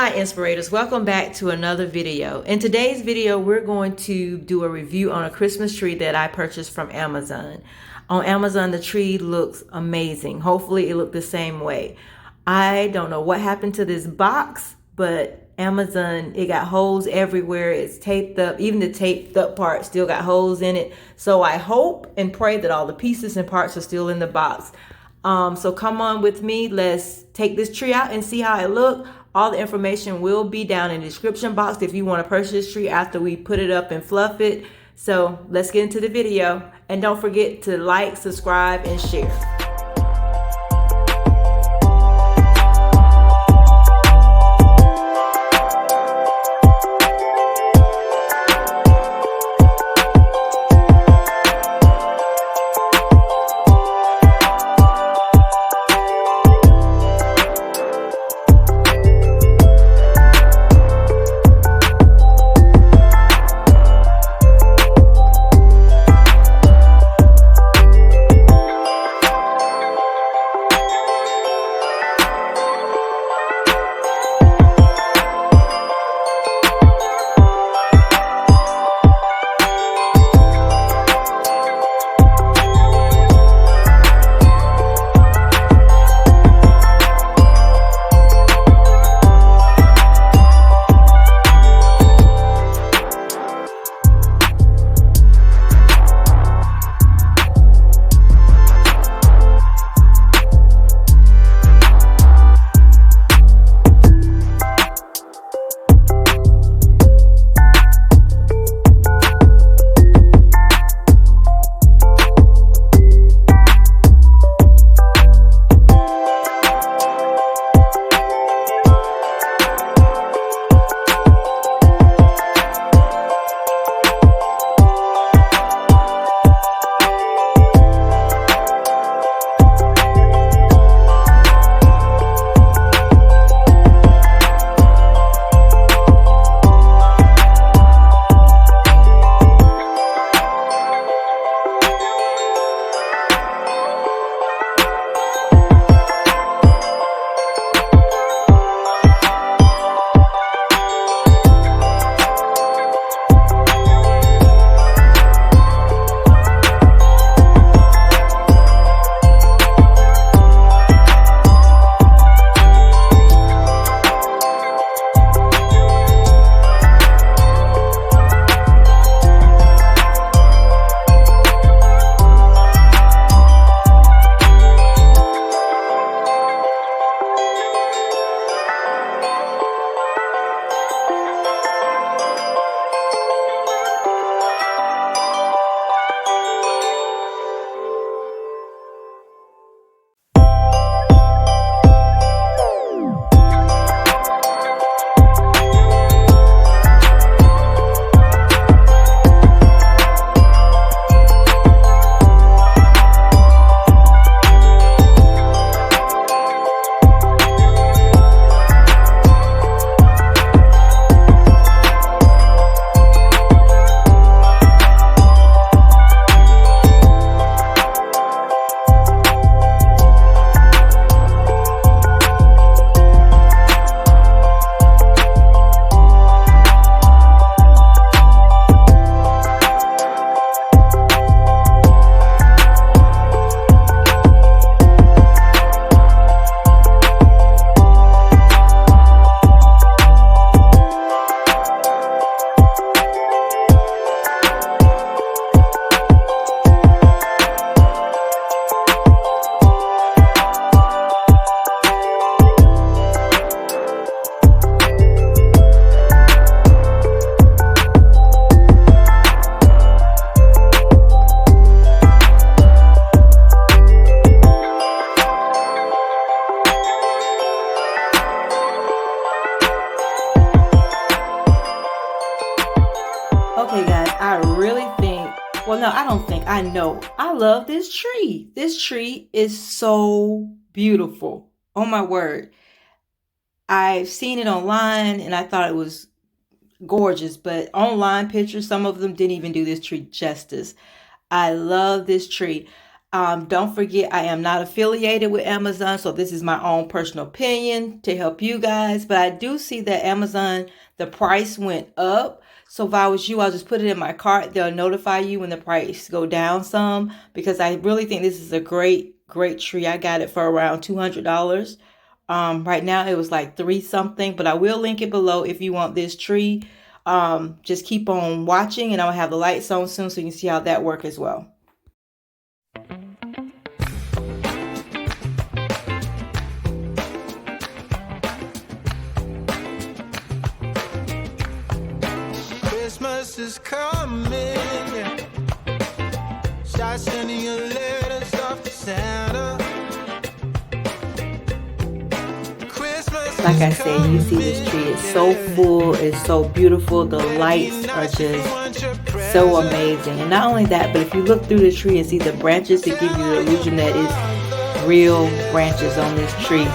Hi Inspirators, welcome back to another video. In today's video, we're going to do a review on a Christmas tree that I purchased from Amazon. On Amazon, the tree looks amazing. Hopefully it looked the same way. I don't know what happened to this box, but Amazon, it got holes everywhere. It's taped up. Even the taped up part still got holes in it. So I hope and pray that all the pieces and parts are still in the box. So come on with me. Let's take this tree out and see how it looks. All the information will be down in the description box if you want to purchase this tree after we put it up and fluff it. So let's get into the video. And don't forget to like, subscribe, and share. Okay, guys, I really think, well, no, I don't think, I know. I love this tree. This tree is so beautiful. Oh my word. I've seen it online and I thought it was gorgeous, but online pictures, some of them didn't even do this tree justice. I love this tree. Don't forget, I am not affiliated with Amazon, so this is my own personal opinion to help you guys. But I do see that Amazon, the price went up. So if I was you, I'll just put it in my cart. They'll notify you when the price go down some, because I really think this is a great tree. I got it for around $200. Right now it was like 3 something, but I will link it below if you want this tree. Just keep on watching, and I'll have the lights on soon so you can see how that works as well. Christmas is coming. Start sending your letters off to Santa. Like I said, you see this tree is so full, it's so beautiful. The lights are just so amazing. And not only that, but if you look through the tree and see the branches, it gives you the illusion that it's real branches on this tree.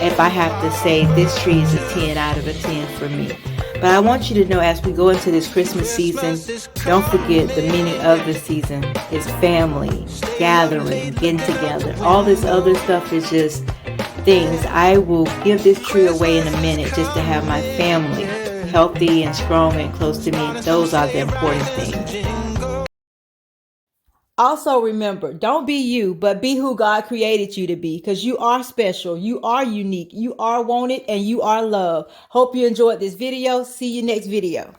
If I have to say, this tree is a 10 out of a 10 for me. But I want you to know, as we go into this Christmas season, don't forget the meaning of the season is family, gathering, getting together. All this other stuff is just things. I will give this tree away in a minute just to have my family healthy and strong and close to me. Those are the important things. Also remember, don't be you, but be who God created you to be, because you are special, you are unique, you are wanted, and you are loved. Hope you enjoyed this video. See you next video.